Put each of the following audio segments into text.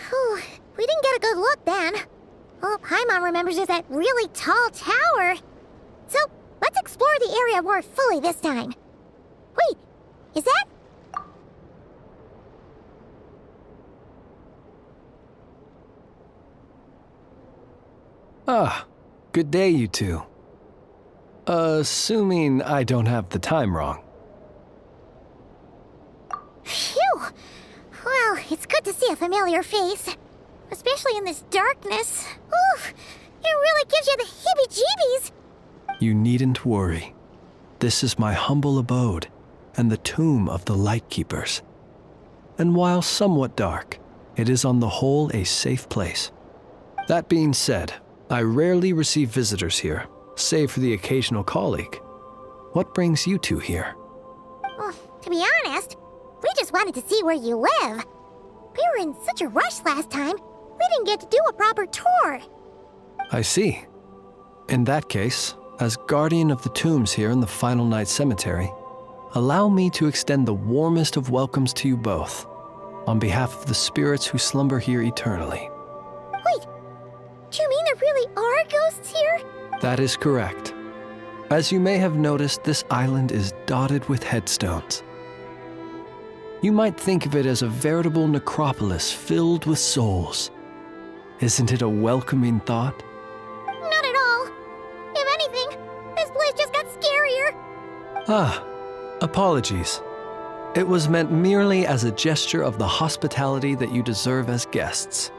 Whew, we didn't get a good look then. All Paimon remembers is that really tall tower. So, let's explore the area more fully this time. Wait, is that... Ah, good day, you two. Assuming I don't have the time wrong. Phew! Well, it's good to see a familiar face. Especially in this darkness. Oof! It really gives you the heebie-jeebies! You needn't worry. This is my humble abode, and the tomb of the Lightkeepers. And while somewhat dark, it is on the whole a safe place. That being said, I rarely receive visitors here, save for the occasional colleague. What brings you two here? Well, to be honest, we just wanted to see where you live. We were in such a rush last time, we didn't get to do a proper tour. I see. In that case, as guardian of the tombs here in the Final Night Cemetery, allow me to extend the warmest of welcomes to you both, on behalf of the spirits who slumber here eternally. Wait, do you mean there really are ghosts here? That is correct. As you may have noticed, this island is dotted with headstones. You might think of it as a veritable necropolis filled with souls. Isn't it a welcoming thought? Not at all. If anything, this place just got scarier. Ah, apologies. It was meant merely as a gesture of the hospitality that you deserve as guests.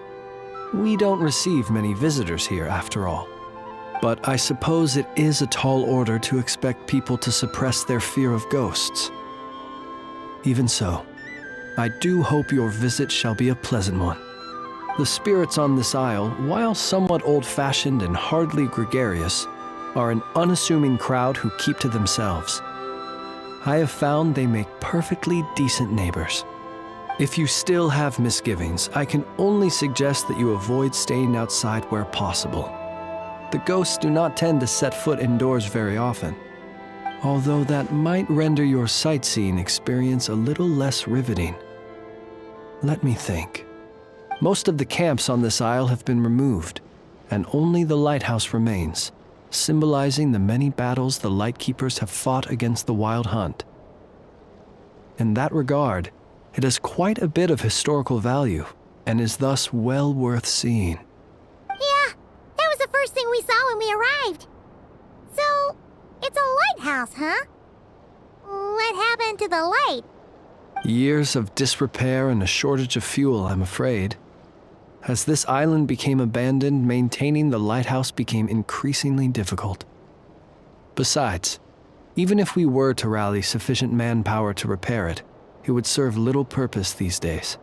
We don't receive many visitors here, after all. But I suppose it is a tall order to expect people to suppress their fear of ghosts. Even so, I do hope your visit shall be a pleasant one. The spirits on this isle, while somewhat old-fashioned and hardly gregarious, are an unassuming crowd who keep to themselves. I have found they make perfectly decent neighbors. If you still have misgivings, I can only suggest that you avoid staying outside where possible. The ghosts do not tend to set foot indoors very often, although that might render your sightseeing experience a little less riveting. Let me think. Most of the camps on this isle have been removed, and only the lighthouse remains, symbolizing the many battles the Lightkeepers have fought against the Wild Hunt. In that regard, it has quite a bit of historical value, and is thus well worth seeing. Yeah, that was the first thing we saw when we arrived. So, it's a lighthouse, huh? What happened to the light? Years of disrepair and a shortage of fuel, I'm afraid. As this island became abandoned, maintaining the lighthouse became increasingly difficult. Besides, even if we were to rally sufficient manpower to repair it, it would serve little purpose these days.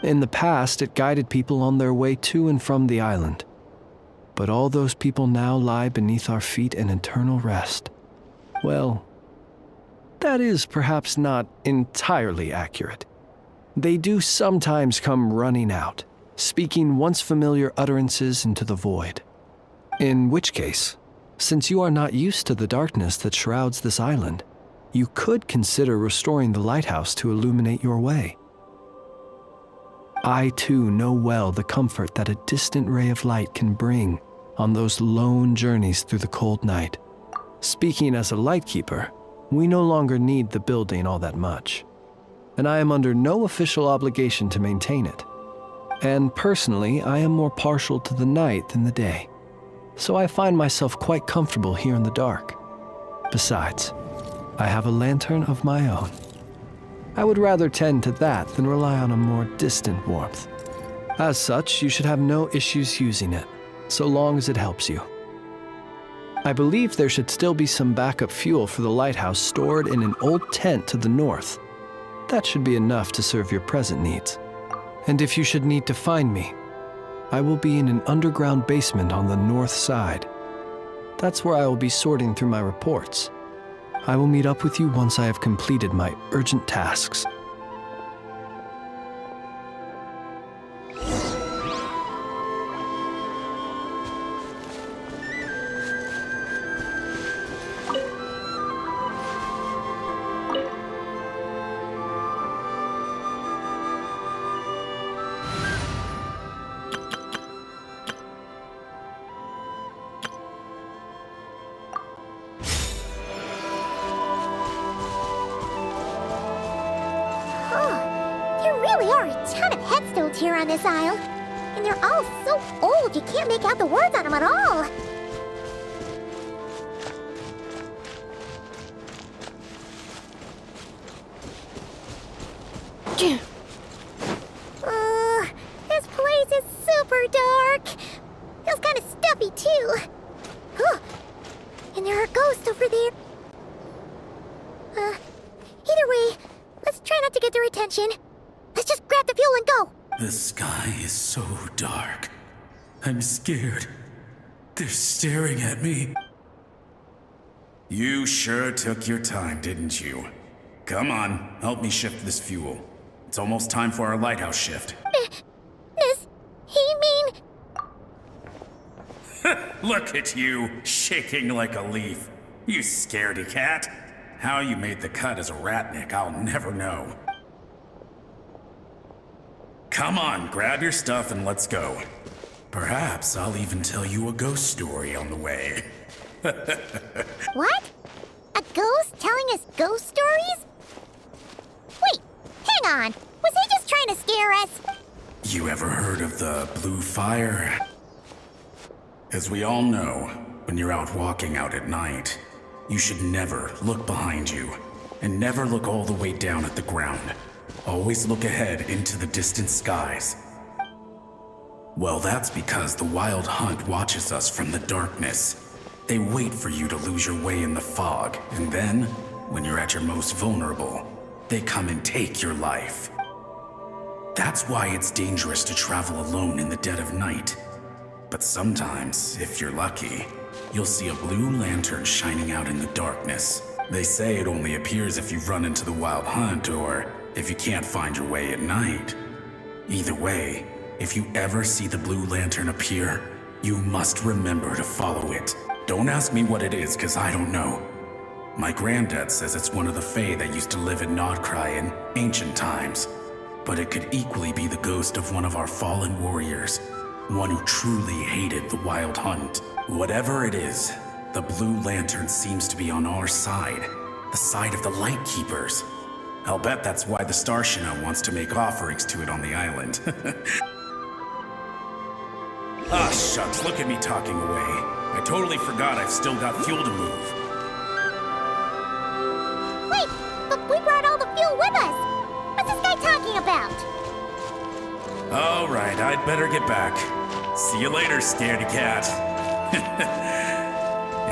In the past, it guided people on their way to and from the island. But all those people now lie beneath our feet in eternal rest. Well, that is perhaps not entirely accurate. They do sometimes come running out, speaking once familiar utterances into the void. In which case, since you are not used to the darkness that shrouds this island, you could consider restoring the lighthouse to illuminate your way. I too know well the comfort that a distant ray of light can bring on those lone journeys through the cold night. Speaking as a lightkeeper, we no longer need the building all that much, and I am under no official obligation to maintain it. And personally, I am more partial to the night than the day, so I find myself quite comfortable here in the dark. Besides, I have a lantern of my own. I would rather tend to that than rely on a more distant warmth. As such, you should have no issues using it, so long as it helps you. I believe there should still be some backup fuel for the lighthouse stored in an old tent to the north. That should be enough to serve your present needs. And if you should need to find me, I will be in an underground basement on the north side. That's where I will be sorting through my reports. I will meet up with you once I have completed my urgent tasks. really are a ton of headstones here on this isle. And they're all so old you can't make out the words on them at all. This place is super dark. Feels kind of stuffy too. And there are ghosts over there. Either way, let's try not to get their attention. Let's just grab the fuel and go. The sky is so dark. I'm scared. They're staring at me. You sure took your time, didn't you? Come on, help me shift this fuel. It's almost time for our lighthouse shift. Does he mean... Look at you, shaking like a leaf. You scaredy cat. How you made the cut as a ratnik, I'll never know. Come on, grab your stuff and let's go. Perhaps I'll even tell you a ghost story on the way. What? A ghost telling us ghost stories? Wait, hang on. Was he just trying to scare us? You ever heard of the blue fire? As we all know, when you're out walking out at night, you should never look behind you, and never look all the way down at the ground. Always look ahead into the distant skies. Well, that's because the Wild Hunt watches us from the darkness. They wait for you to lose your way in the fog, and then, when you're at your most vulnerable, they come and take your life. That's why it's dangerous to travel alone in the dead of night. But sometimes, if you're lucky, you'll see a blue lantern shining out in the darkness. They say it only appears if you run into the Wild Hunt or if you can't find your way at night. Either way, if you ever see the blue lantern appear, you must remember to follow it. Don't ask me what it is, cause I don't know. My granddad says it's one of the Fae that used to live in Krai in ancient times. But it could equally be the ghost of one of our fallen warriors. One who truly hated the Wild Hunt. Whatever it is, the blue lantern seems to be on our side. The side of the Light Keepers. I'll bet that's why the Starshina wants to make offerings to it on the island. Ah, shucks, look at me talking away. I totally forgot I've still got fuel to move. Wait, but we brought all the fuel with us. What's this guy talking about? All right, I'd better get back. See you later, scaredy cat.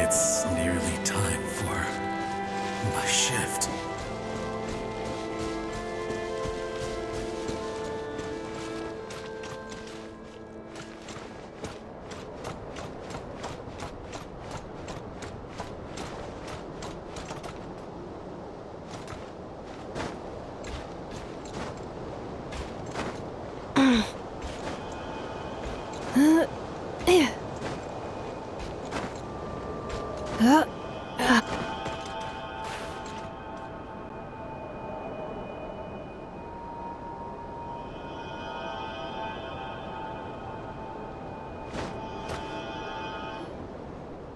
It's nearly time for my shift.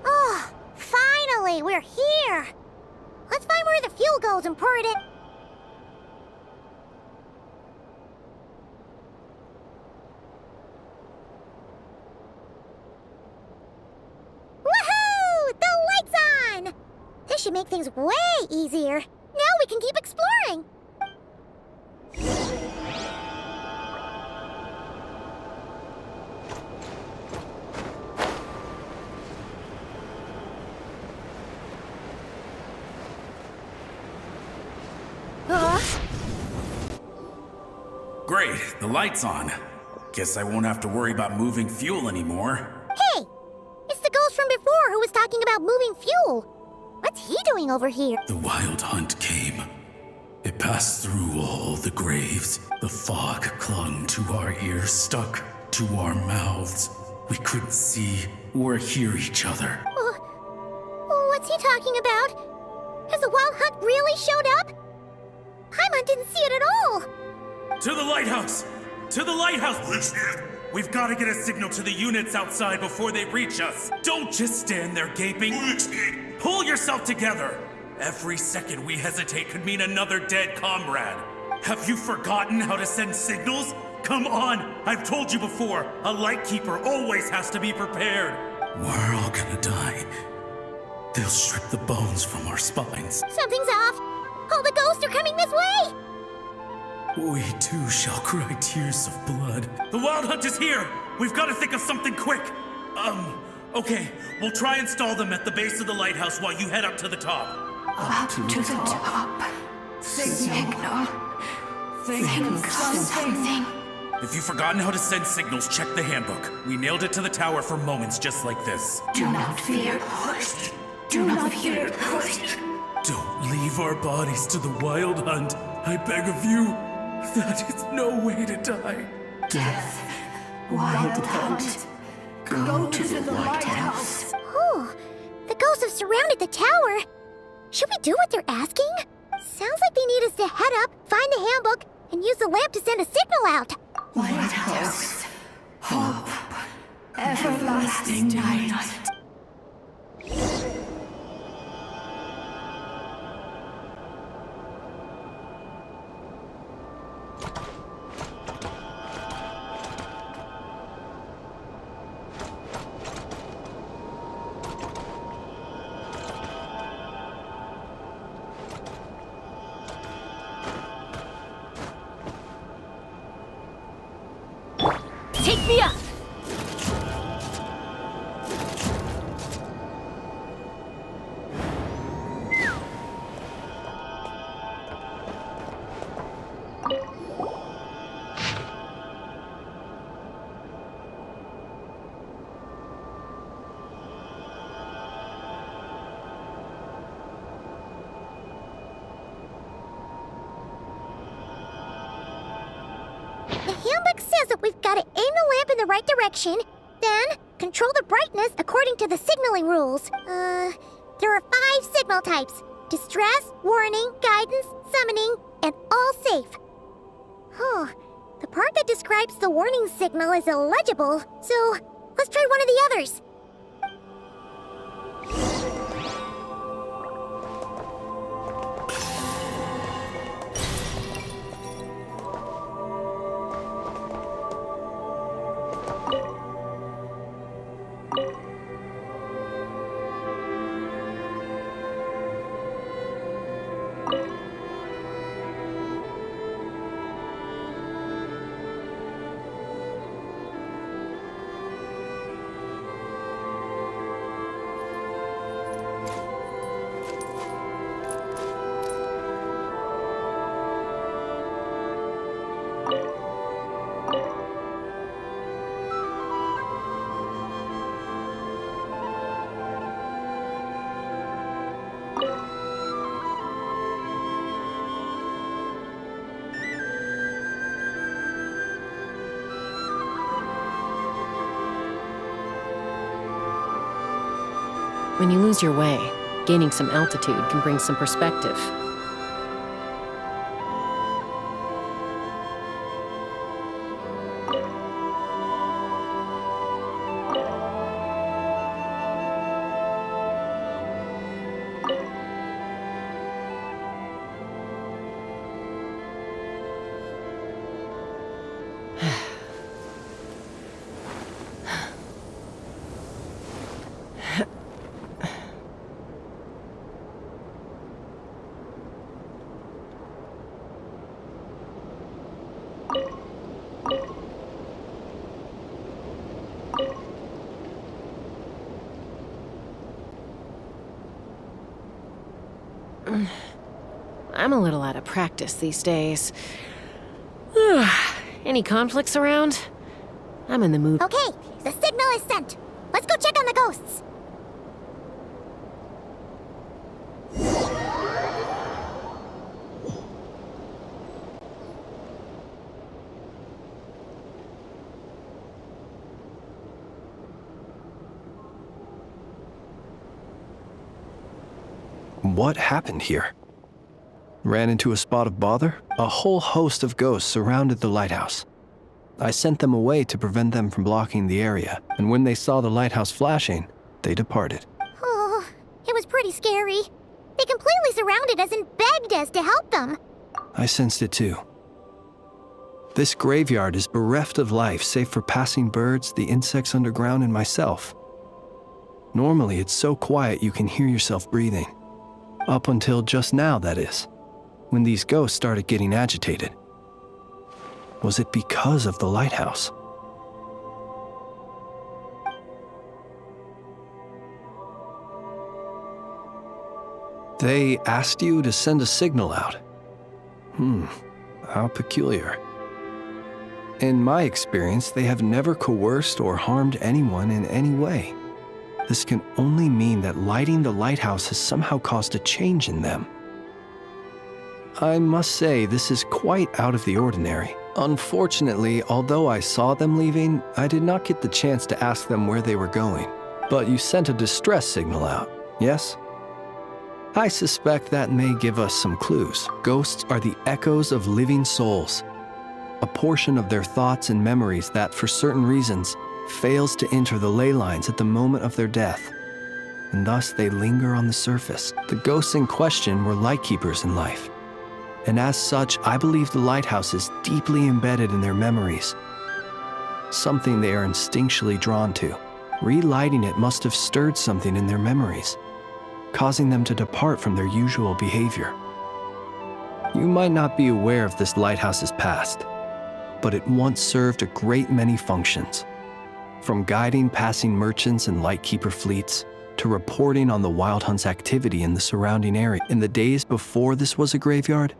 Oh, finally, we're here. Let's find where the fuel goes and pour it in. Woohoo! The light's on! This should make things way easier. Now we can keep exploring. Great, the light's on. Guess I won't have to worry about moving fuel anymore. Hey! It's the ghost from before who was talking about moving fuel. What's he doing over here? The Wild Hunt came. It passed through all the graves. The fog clung to our ears, stuck to our mouths. We couldn't see or hear each other. What's he talking about? Has the Wild Hunt really showed up? Paimon didn't see it at all. To the lighthouse! To the lighthouse! We've got to get a signal to the units outside before they reach us. Don't just stand there gaping. Pull yourself together. Every second we hesitate could mean another dead comrade. Have you forgotten how to send signals? Come on! I've told you before, a Lightkeeper always has to be prepared! We're all gonna die. They'll strip the bones from our spines. Something's off. All the ghosts are coming this way. We too shall cry tears of blood. The Wild Hunt is here! We've got to think of something quick! Okay. We'll try and stall them at the base of the lighthouse while you head up to the top. Up to the top. Signal. Think of something. If you've forgotten how to send signals, check the handbook. We nailed it to the tower for moments just like this. Do not fear ghost. Do not fear ghost. Don't leave our bodies to the Wild Hunt. I beg of you. That is no way to die. Death. Wild Hunt. Go to the lighthouse. Oh, the ghosts have surrounded the tower. Should we do what they're asking? Sounds like they need us to head up, find the handbook, and use the lamp to send a signal out. Lighthouse. Hope. Everlasting night. Take me up! The handbook says that we've got to aim the lamp in the right direction, then control the brightness according to the signaling rules. There are 5 signal types: distress, warning, guidance, summoning, and all safe. Huh. The part that describes the warning signal is illegible, so let's try one of the others. When you lose your way, gaining some altitude can bring some perspective. I'm a little out of practice these days. Any conflicts around? I'm in the mood. Okay, the signal is sent. Let's go check on the ghosts. What happened here? Ran into a spot of bother? A whole host of ghosts surrounded the lighthouse. I sent them away to prevent them from blocking the area, and when they saw the lighthouse flashing, they departed. Oh, it was pretty scary. They completely surrounded us and begged us to help them. I sensed it too. This graveyard is bereft of life save for passing birds, the insects underground, and myself. Normally, it's so quiet you can hear yourself breathing. Up until just now, that is, when these ghosts started getting agitated. Was it because of the lighthouse? They asked you to send a signal out. How peculiar. In my experience, they have never coerced or harmed anyone in any way. This can only mean that lighting the lighthouse has somehow caused a change in them. I must say, this is quite out of the ordinary. Unfortunately, although I saw them leaving, I did not get the chance to ask them where they were going. But you sent a distress signal out, yes? I suspect that may give us some clues. Ghosts are the echoes of living souls, a portion of their thoughts and memories that, for certain reasons, fails to enter the ley lines at the moment of their death, and thus they linger on the surface. The ghosts in question were lightkeepers in life, and as such, I believe the lighthouse is deeply embedded in their memories, something they are instinctually drawn to. Relighting it must have stirred something in their memories, causing them to depart from their usual behavior. You might not be aware of this lighthouse's past, but it once served a great many functions. From guiding passing merchants and lightkeeper fleets, to reporting on the Wild Hunt's activity in the surrounding area. In the days before this was a graveyard,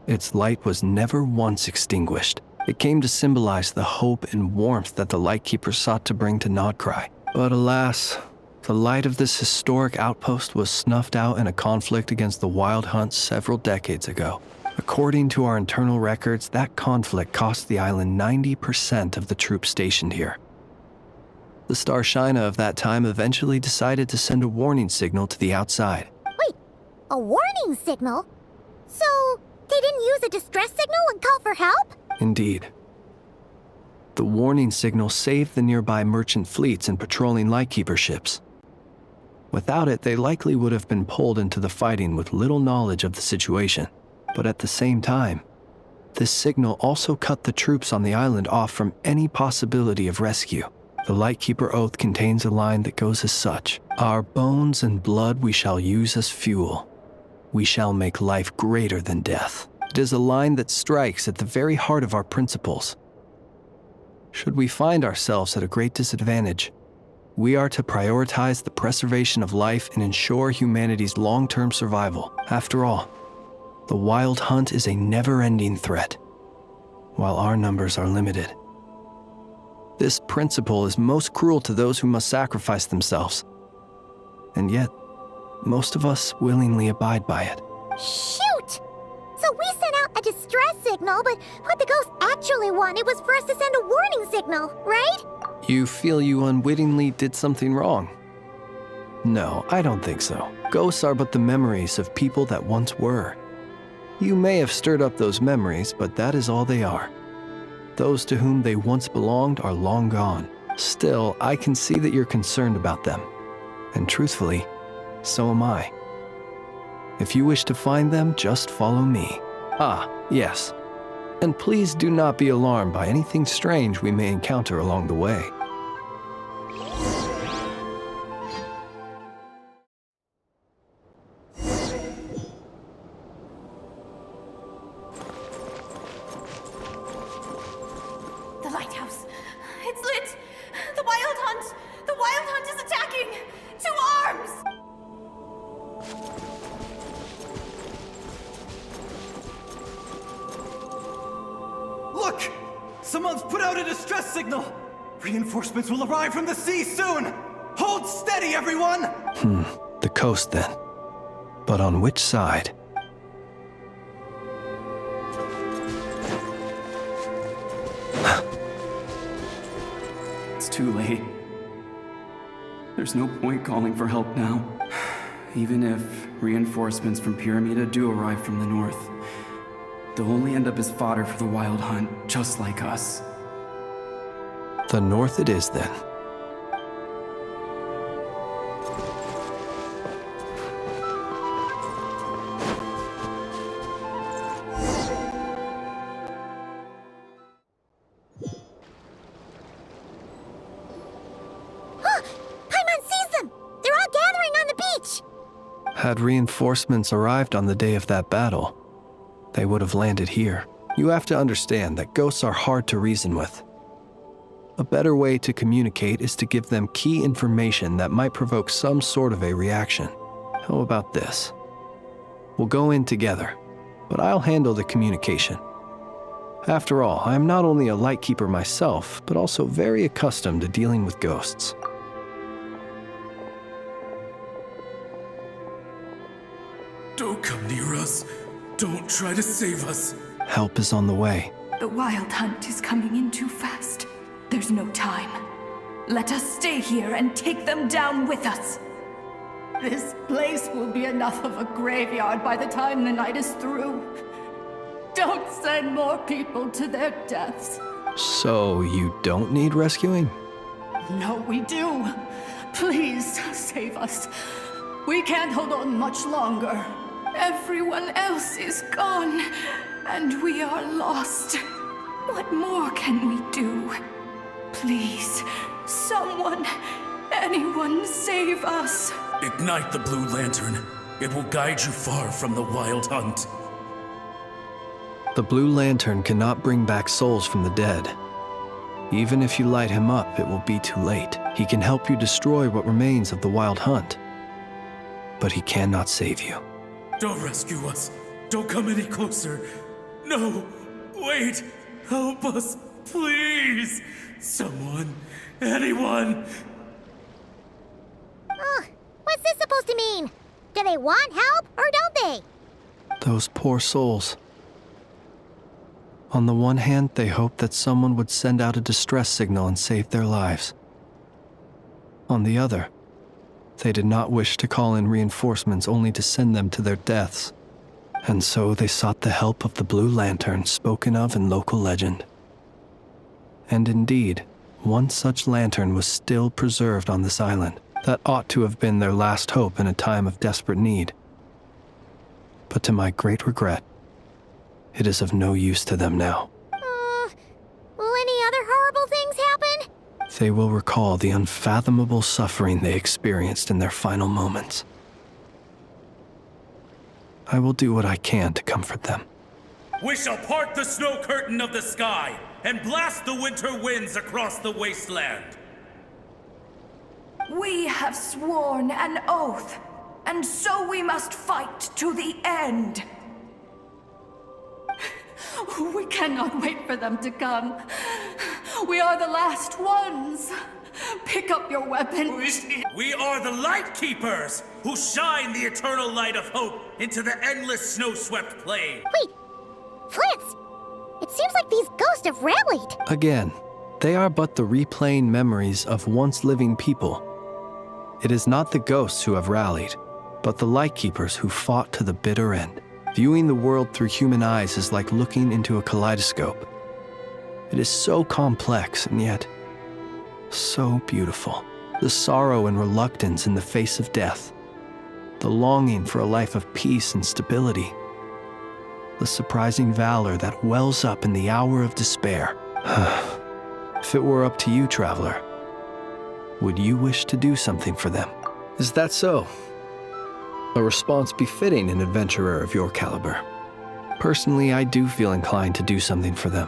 its light was never once extinguished. It came to symbolize the hope and warmth that the lightkeeper sought to bring to Krai. But alas, the light of this historic outpost was snuffed out in a conflict against the Wild Hunt several decades ago. According to our internal records, that conflict cost the island 90% of the troops stationed here. The Starshina of that time eventually decided to send a warning signal to the outside. Wait, a warning signal? So, they didn't use a distress signal and call for help? Indeed. The warning signal saved the nearby merchant fleets and patrolling lightkeeper ships. Without it, they likely would have been pulled into the fighting with little knowledge of the situation. But at the same time, this signal also cut the troops on the island off from any possibility of rescue. The Lightkeeper Oath contains a line that goes as such: "Our bones and blood we shall use as fuel. We shall make life greater than death." It is a line that strikes at the very heart of our principles. Should we find ourselves at a great disadvantage, we are to prioritize the preservation of life and ensure humanity's long-term survival. After all, the Wild Hunt is a never-ending threat, while our numbers are limited. This principle is most cruel to those who must sacrifice themselves, and yet, most of us willingly abide by it. Shoot! So we sent out a distress signal, but what the ghost actually wanted was for us to send a warning signal, right? You feel you unwittingly did something wrong? No, I don't think so. Ghosts are but the memories of people that once were. You may have stirred up those memories, but that is all they are. Those to whom they once belonged are long gone. Still, I can see that you're concerned about them. And truthfully, so am I. If you wish to find them, just follow me. Ah, yes. And please do not be alarmed by anything strange we may encounter along the way. The lighthouse. It's lit. The Wild Hunt. The Wild Hunt is attacking. To arms! Look! Someone's put out a distress signal! Reinforcements will arrive from the sea soon! Hold steady, everyone! The coast then. But on which side? It's too late. There's no point calling for help now. Even if reinforcements from Pyramida do arrive from the north, they'll only end up as fodder for the Wild Hunt, just like us. The north it is then. Had reinforcements arrived on the day of that battle, they would have landed here. You have to understand that ghosts are hard to reason with. A better way to communicate is to give them key information that might provoke some sort of a reaction. How about this? We'll go in together, but I'll handle the communication. After all, I am not only a Lightkeeper myself, but also very accustomed to dealing with ghosts. Don't come near us. Don't try to save us. Help is on the way. The Wild Hunt is coming in too fast. There's no time. Let us stay here and take them down with us. This place will be enough of a graveyard by the time the night is through. Don't send more people to their deaths. So you don't need rescuing? No, we do. Please, save us. We can't hold on much longer. Everyone else is gone, and we are lost. What more can we do? Please, someone, anyone save us. Ignite the blue lantern. It will guide you far from the Wild Hunt. The blue lantern cannot bring back souls from the dead. Even if you light him up, it will be too late. He can help you destroy what remains of the Wild Hunt, but he cannot save you. Don't rescue us. Don't come any closer. No, wait. Help us, please. Someone, anyone. What's this supposed to mean? Do they want help, or don't they? Those poor souls. On the one hand, they hoped that someone would send out a distress signal and save their lives. On the other, they did not wish to call in reinforcements only to send them to their deaths. And so they sought the help of the Blue Lantern spoken of in local legend. And indeed, one such lantern was still preserved on this island. That ought to have been their last hope in a time of desperate need. But to my great regret, it is of no use to them now. Will any other horrible things happen? They will recall the unfathomable suffering they experienced in their final moments. I will do what I can to comfort them. We shall part the snow curtain of the sky and blast the winter winds across the wasteland. We have sworn an oath, and so we must fight to the end. We cannot wait for them to come. We are the last ones. Pick up your weapon. We are the Light Keepers, who shine the eternal light of hope into the endless snow-swept plain. Wait, Fritz! It seems like these ghosts have rallied. Again, they are but the replaying memories of once living people. It is not the ghosts who have rallied, but the Lightkeepers who fought to the bitter end. Viewing the world through human eyes is like looking into a kaleidoscope. It is so complex and yet so beautiful. The sorrow and reluctance in the face of death. The longing for a life of peace and stability. The surprising valor that wells up in the hour of despair. If it were up to you, traveler, would you wish to do something for them? Is that so? A response befitting an adventurer of your caliber. Personally, I do feel inclined to do something for them.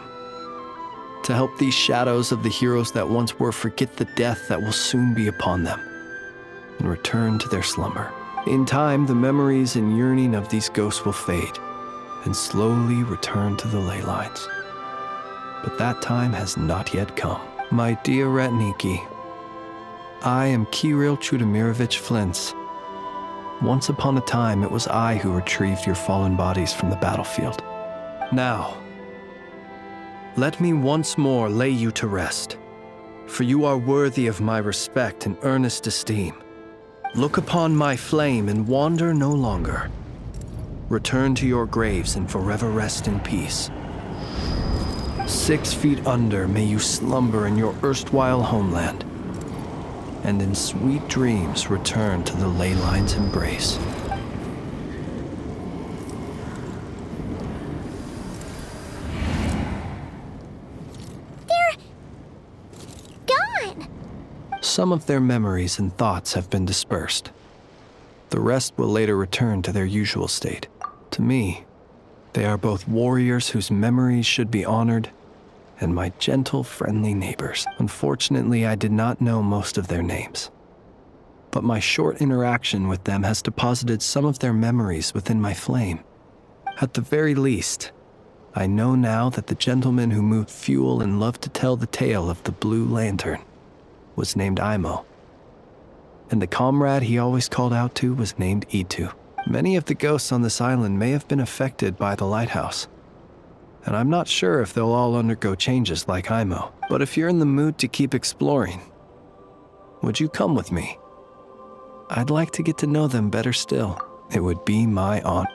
To help these shadows of the heroes that once were forget the death that will soon be upon them, and return to their slumber. In time, the memories and yearning of these ghosts will fade, and slowly return to the ley lines. But that time has not yet come. My dear Ratniki, I am Kirill Chudamirovich Flintz. Once upon a time, it was I who retrieved your fallen bodies from the battlefield. Now, let me once more lay you to rest, for you are worthy of my respect and earnest esteem. Look upon my flame and wander no longer. Return to your graves and forever rest in peace. 6 feet under may you slumber in your erstwhile homeland, and in sweet dreams return to the ley line's embrace. They're gone. Some of their memories and thoughts have been dispersed. The rest will later return to their usual state. To me, they are both warriors whose memories should be honored and my gentle, friendly neighbors. Unfortunately, I did not know most of their names. But my short interaction with them has deposited some of their memories within my flame. At the very least, I know now that the gentleman who moved fuel and loved to tell the tale of the Blue Lantern was named Imo. And the comrade he always called out to was named Itu. Many of the ghosts on this island may have been affected by the Lighthouse, and I'm not sure if they'll all undergo changes like Imo. But if you're in the mood to keep exploring, would you come with me? I'd like to get to know them better still. It would be my honor.